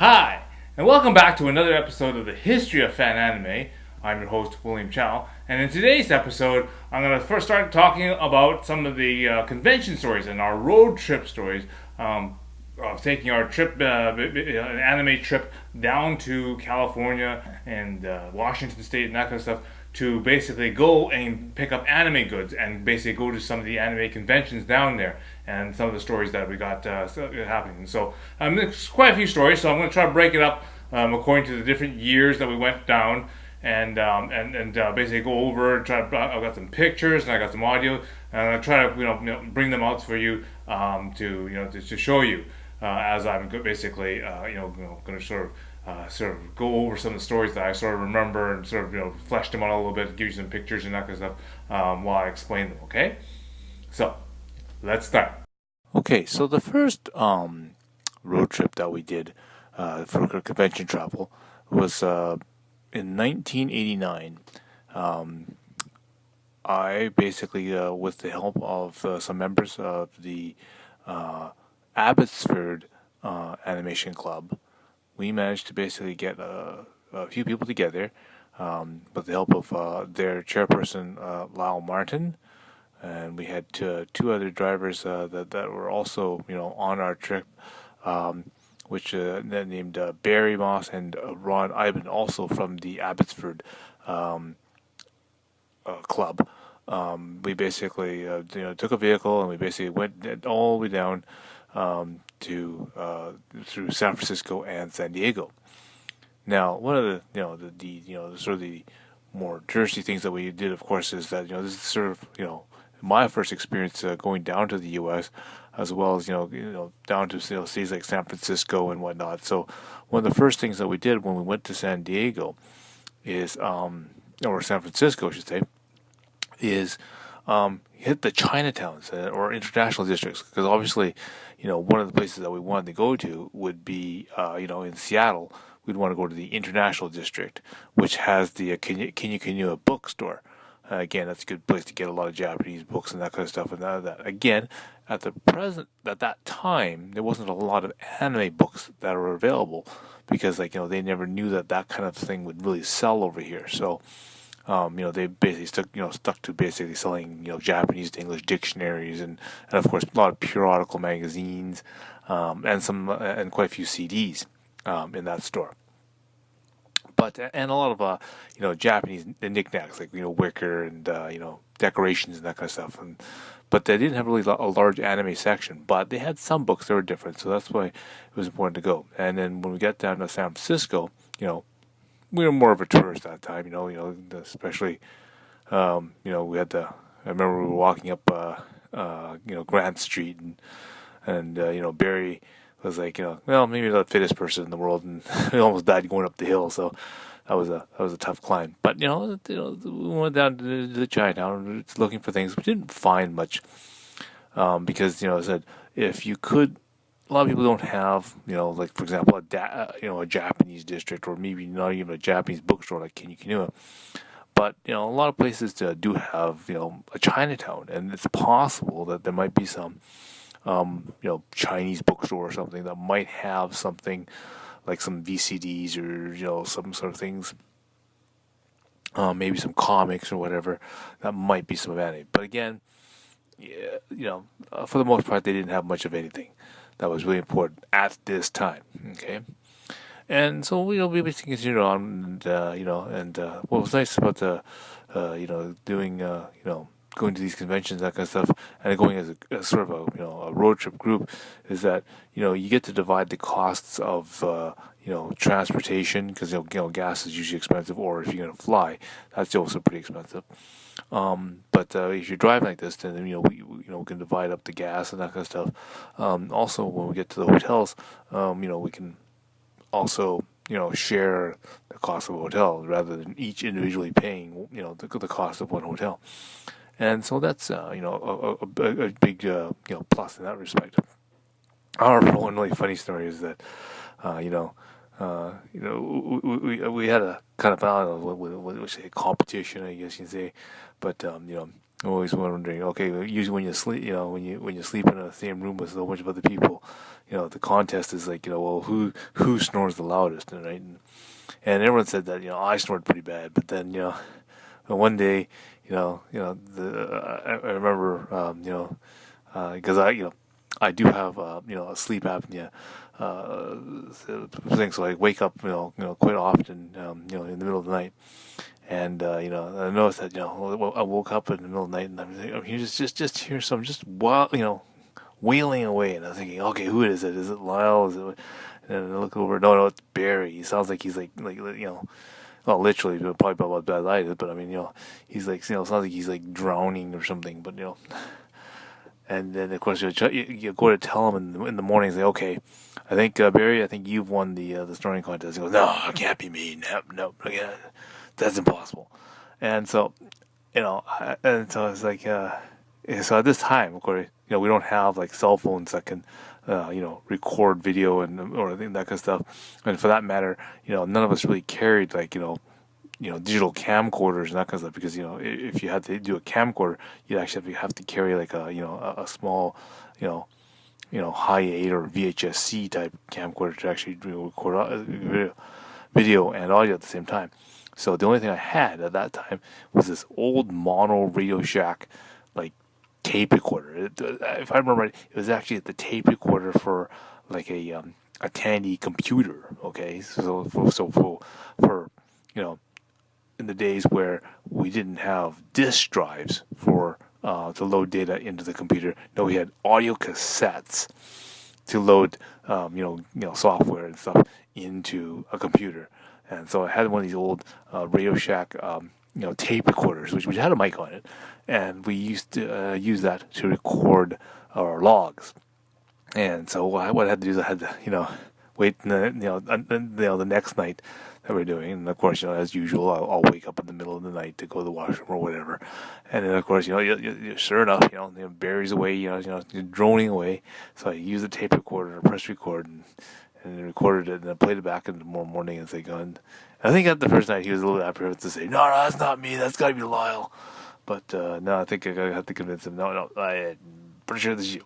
Hi, and welcome back to another episode of the History of Fan Anime. I'm your host, William Chow, and in today's episode, I'm going to first start talking about some of the convention stories and our road trip stories of taking our trip, an anime trip down to California and Washington State and that kind of stuff to basically go and pick up anime goods and basically go to some of the anime conventions down there and some of the stories that we got happening. So there's quite a few stories, so I'm going to try to break it up according to the different years that we went down and basically go over and try to. I've got some pictures and I got some audio, and I'm gonna try to bring them out for you to show you as I'm basically going to sort of go over some of the stories that I sort of remember and sort of flesh them out a little bit, give you some pictures and that kind of stuff while I explain them. Okay, so let's start. Okay, so the first road trip that we did for convention travel was in 1989. I basically, with the help of some members of the Abbotsford Animation Club, we managed to basically get a few people together with the help of their chairperson, Lyle Martin, and we had two other drivers that were also on our trip, which named Barry Moss and Ron Iben, also from the Abbotsford club. We basically took a vehicle and we basically went all the way down to through San Francisco and San Diego. Now, one of the sort of the more touristy things that we did, of course, is that this is sort of my first experience going down to the U.S. as well as down to cities like San Francisco and whatnot. So one of the first things that we did when we went to San Diego is or San Francisco, I should say, is hit the Chinatowns or international districts, because obviously one of the places that we wanted to go to would be in Seattle. We'd want to go to the international district, which has the Kinyu bookstore. Again, that's a good place to get a lot of Japanese books and that kind of stuff. And that again, at that time, there wasn't a lot of anime books that were available because they never knew that kind of thing would really sell over here. So they basically stuck to basically selling Japanese to English dictionaries and of course a lot of periodical magazines and quite a few CDs in that store. But and a lot of Japanese knickknacks like wicker and decorations and that kind of stuff. But they didn't have really a large anime section. But they had some books that were different, so that's why it was important to go. And then when we got down to San Francisco, we were more of a tourist that time. Especially we had the. I remember we were walking up Grant Street and Barry was like, well, maybe not the fittest person in the world, and he almost died going up the hill. So that was a tough climb. But we went down to the Chinatown looking for things. We didn't find much because I said if you could. A lot of people don't have, like for example, a Japanese district or maybe not even a Japanese bookstore like Kinyu. But a lot of places do have, a Chinatown, and it's possible that there might be some Chinese bookstore or something that might have something like some VCDs or some sort of things, maybe some comics or whatever that might be some of anime. But again, for the most part, they didn't have much of anything that was really important at this time. Okay. And so we basically continued on, and what was nice about doing going to these conventions, that kind of stuff, and going as sort of a road trip group, is that you get to divide the costs of transportation, because gas is usually expensive, or if you're going to fly, that's also pretty expensive. But if you're driving like this, then we can divide up the gas and that kind of stuff. Also, when we get to the hotels, we can also share the cost of a hotel rather than each individually paying the cost of one hotel. And so that's a big plus in that respect. However, one really funny story is that we had a kind of I don't know what say competition, I guess you can say, but I'm always wondering. Okay, usually when you sleep, when you sleep in the same room with a whole bunch of other people, the contest is like, well, who snores the loudest, right? And everyone said that I snored pretty bad, but then one day, I remember, because I do have a sleep apnea thing, so I wake up quite often in the middle of the night, and I noticed that I woke up in the middle of the night and I'm here just hear some just wild wailing away, and I was thinking, okay, who is it? Is it Lyle? Is it? And I look over, no, it's Barry. He sounds like he's like well, literally, probably about bad light, but I mean, he's like, sounds like he's like drowning or something, but and then of course you go to tell him in the morning, say, okay, I think Barry, I think you've won the snoring contest. He goes, no, it can't be me, no, that's impossible. And so, and so it's like, so at this time, of course, we don't have like cell phones that can, record video and or that kind of stuff. And for that matter, none of us really carried like, digital camcorders and that kind of stuff, because if you had to do a camcorder, you'd actually have to carry like a small, high 8 or VHS-C type camcorder to actually record video and audio at the same time. So the only thing I had at that time was this old mono Radio Shack like tape recorder. If I remember right, it was actually the tape recorder for like a Tandy computer. Okay, for in the days where we didn't have disk drives for to load data into the computer, no, we had audio cassettes to load software and stuff into a computer. And so I had one of these old Radio Shack tape recorders, which had a mic on it, and we used to use that to record our logs. And so what I had to do is I had to wait the next night that we're doing, and of course as usual I'll wake up in the middle of the night to go to the washroom or whatever, and then of course sure enough Barry's away, droning away. So I used the tape recorder or press record and recorded it, and I played it back in the morning and say, I think at the first night he was a little apprehensive to say, no, that's not me, that's got to be Lyle. But no, I think I had to convince him, no, I'm pretty sure this is you.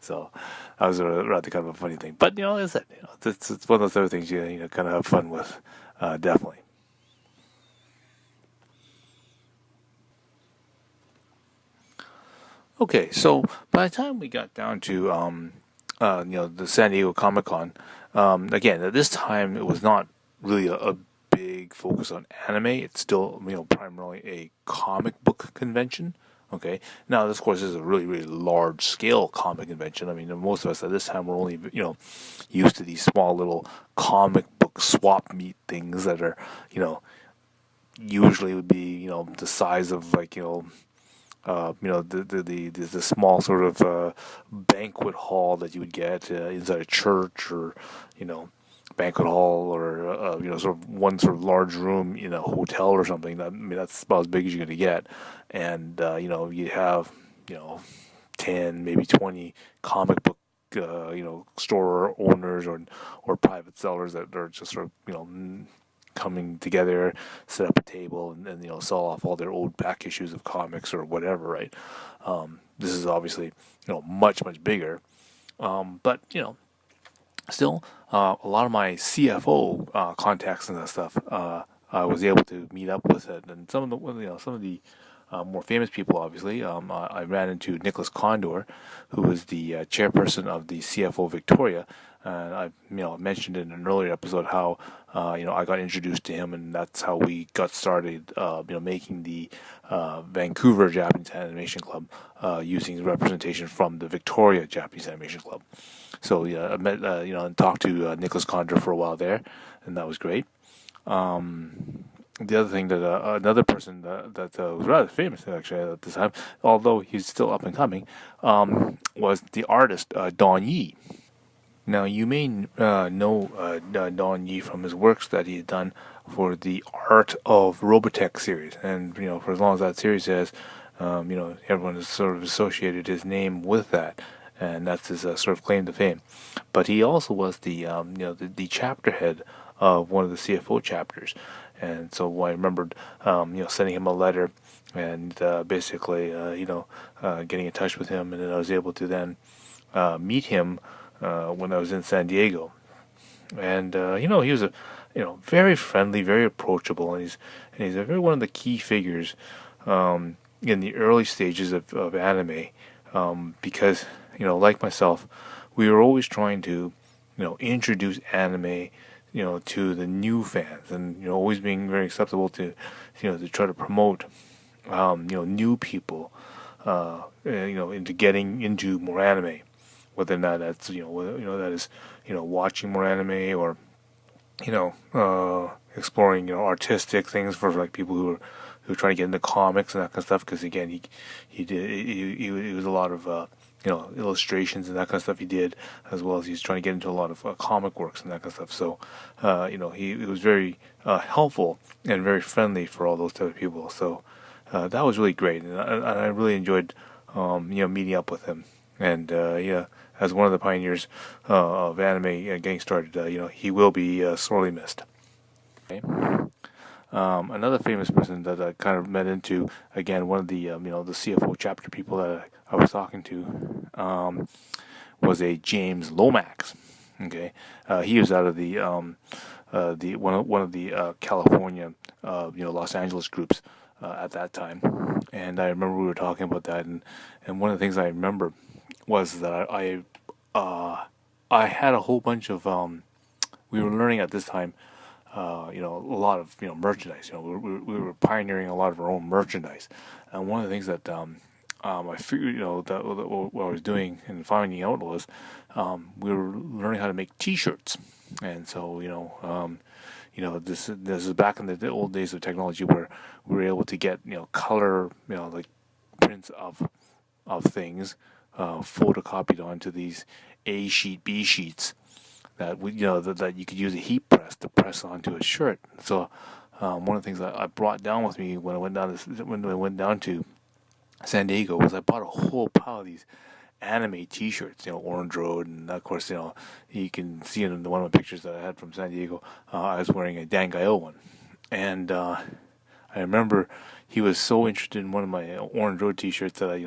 So that was a rather kind of a funny thing. But as I said, it's one of those other things you kind of have fun with, definitely. Okay, so by the time we got down to the San Diego Comic Con, again at this time it was not really a big focus on anime. It's still primarily a comic book convention. Okay, now this of course is a really really large scale comic convention. I mean, most of us at this time were only used to these small little comic book swap meet things that are usually would be the size of like the small sort of banquet hall that you would get inside a church, or banquet hall, or sort of one sort of large room in a hotel or something. I mean, that's about as big as you're going to get, and you have 10, maybe 20 comic book store owners or private sellers that are just sort of coming together, set up a table, and sell off all their old back issues of comics or whatever, right? This is obviously much bigger, but still a lot of my CFO contacts and that stuff, I was able to meet up with it, and some of the more famous people, obviously. I ran into Nicholas Condor, who was the chairperson of the CFO Victoria. And I mentioned in an earlier episode how I got introduced to him, and that's how we got started making the Vancouver Japanese Animation Club using representation from the Victoria Japanese Animation Club. So yeah, I met and talked to Nicholas Condor for a while there, and that was great. The other thing that another person that was rather famous actually at this time, although he's still up and coming, was the artist Don Yee. Now you may know Don Yee from his works that he's done for the Art of Robotech series, and for as long as that series has, everyone has sort of associated his name with that, and that's his sort of claim to fame. But he also was the the chapter head of one of the CFO chapters, And so I remembered, sending him a letter and basically, getting in touch with him, and then I was able to then meet him when I was in San Diego. And he was a very friendly, very approachable, and he's a very one of the key figures in the early stages of anime, because like myself, we were always trying to introduce anime to the new fans, and always being very acceptable to try to promote new people into getting into more anime, whether or not that's that is watching more anime, or exploring artistic things for like people who are trying to get into comics and that kind of stuff. Because again, he was a lot of illustrations and that kind of stuff he did, as well as he's trying to get into a lot of comic works and that kind of stuff. So he was very helpful and very friendly for all those type of people. So that was really great, and I really enjoyed meeting up with him. And as one of the pioneers of anime getting started, he will be sorely missed. Okay. Another famous person that I kind of met into, again, one of the the CFO chapter people that I was talking to, was a James Lomax. Okay, he was out of the one of the California Los Angeles groups at that time, and I remember we were talking about that, and one of the things I remember was that I had a whole bunch of we were learning at this time a lot of merchandise. We were pioneering a lot of our own merchandise, and one of the things that I figured that what I was doing and finding out was we were learning how to make T-shirts, and so this is back in the old days of technology where we were able to get color like prints of things photocopied onto these A sheet, B sheets that that you could use a heat press to press onto a shirt. So one of the things that I brought down with me when I went down to San Diego was I bought a whole pile of these anime T-shirts, Orange Road, and of course you can see in one of my pictures that I had from San Diego, I was wearing a Dangayo one, and I remember he was so interested in one of my Orange Road T-shirts that I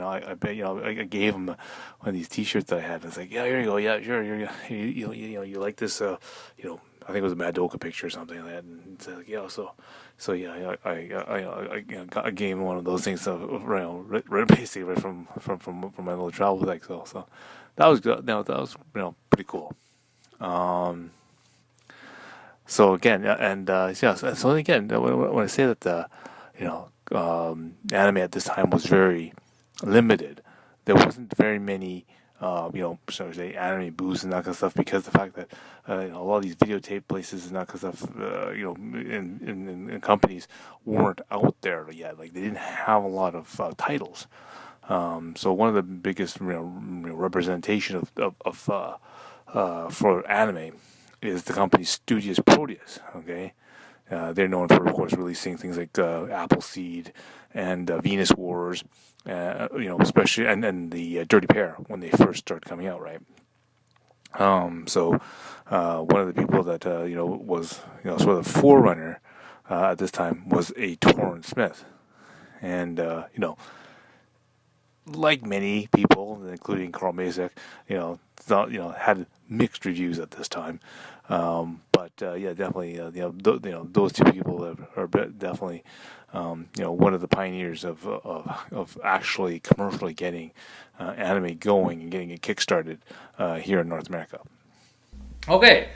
gave him one of these T-shirts that I had. I was like, yeah, here you go, yeah, sure, you like this, I think it was a Madoka picture or something like that, and it's like, yeah, so yeah, I gave him one of those things, basically right from my little travel bag. So that was good. That was pretty cool. So again, and so again, when I say that anime at this time was very limited, there wasn't very many so say anime booths and that kind of stuff, because the fact that a lot of these videotape places and that kind of stuff, in companies weren't out there yet. Like they didn't have a lot of titles. So one of the biggest representation of for anime is the company Studios Proteus. Okay. They're known for, of course, releasing things like Appleseed and Venus Wars, especially and the Dirty Pair when they first started coming out, right? So one of the people that was sort of the forerunner at this time was a Torrance Smith, and like many people, including Carl Macek, had mixed reviews at this time. But definitely, those two people are definitely, one of the pioneers of actually commercially getting anime going and getting it kickstarted here in North America. Okay.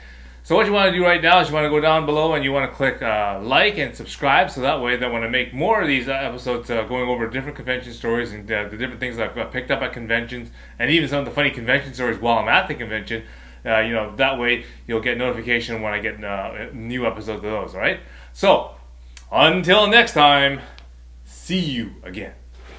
So what you want to do right now is you want to go down below and you want to click like and subscribe, so that way that when I make more of these episodes going over different convention stories and the different things I've picked up at conventions, and even some of the funny convention stories while I'm at the convention, that way you'll get notification when I get new episodes of those, alright? So, until next time, see you again.